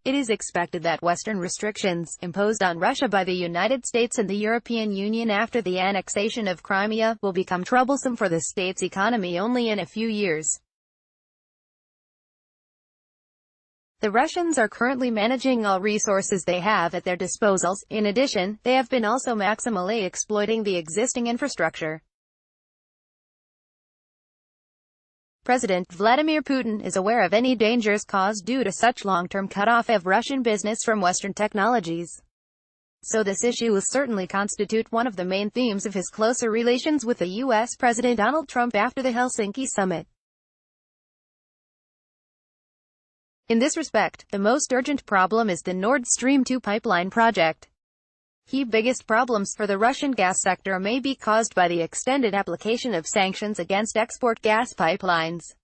It is expected that Western restrictions, imposed on Russia by the United States and the European Union after the annexation of Crimea, will become troublesome for the state's economy only in a few years. The Russians are currently managing all resources they have at their disposal. In addition, they have been also maximally exploiting the existing infrastructure. President Vladimir Putin is aware of any dangers caused due to such long-term cutoff of Russian business from Western technologies. So this issue will certainly constitute one of the main themes of his closer relations with the U.S. President Donald Trump after the Helsinki summit. In this respect, the most urgent problem is the Nord Stream 2 pipeline project. Key biggest problems for the Russian gas sector may be caused by the extended application of sanctions against export gas pipelines.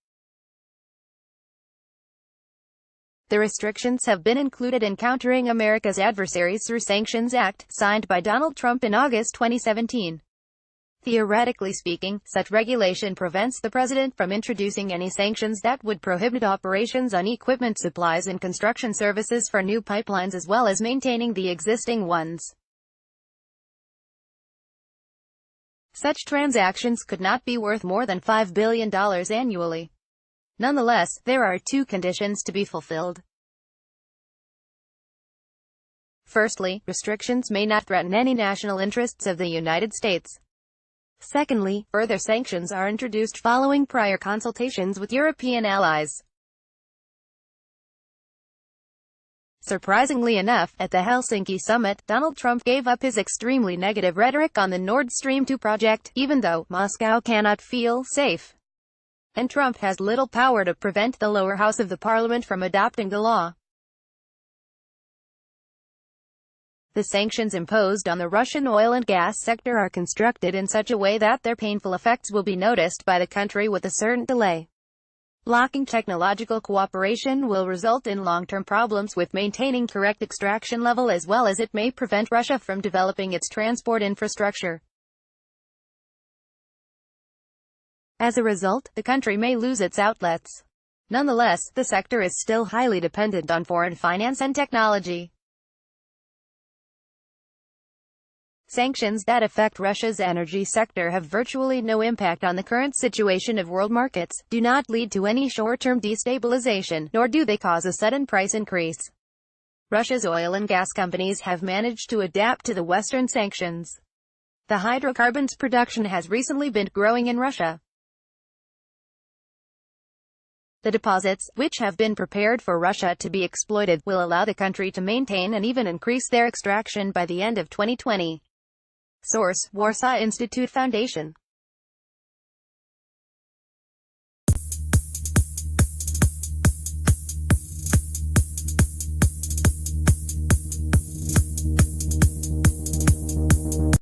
The restrictions have been included in countering America's adversaries through Sanctions Act, signed by Donald Trump in August 2017. Theoretically speaking, such regulation prevents the president from introducing any sanctions that would prohibit operations on equipment supplies and construction services for new pipelines as well as maintaining the existing ones. Such transactions could not be worth more than $5 billion annually. Nonetheless, there are two conditions to be fulfilled. Firstly, restrictions may not threaten any national interests of the United States. Secondly, further sanctions are introduced following prior consultations with European allies. Surprisingly enough, at the Helsinki summit, Donald Trump gave up his extremely negative rhetoric on the Nord Stream 2 project, even though Moscow cannot feel safe. And Trump has little power to prevent the lower house of the parliament from adopting the law. The sanctions imposed on the Russian oil and gas sector are constructed in such a way that their painful effects will be noticed by the country with a certain delay. Blocking technological cooperation will result in long-term problems with maintaining correct extraction level as well as it may prevent Russia from developing its transport infrastructure. As a result, the country may lose its outlets. Nonetheless, the sector is still highly dependent on foreign finance and technology. Sanctions that affect Russia's energy sector have virtually no impact on the current situation of world markets, do not lead to any short-term destabilization, nor do they cause a sudden price increase. Russia's oil and gas companies have managed to adapt to the Western sanctions. The hydrocarbons production has recently been growing in Russia. The deposits, which have been prepared for Russia to be exploited, will allow the country to maintain and even increase their extraction by the end of 2020. Source: Warsaw Institute Foundation.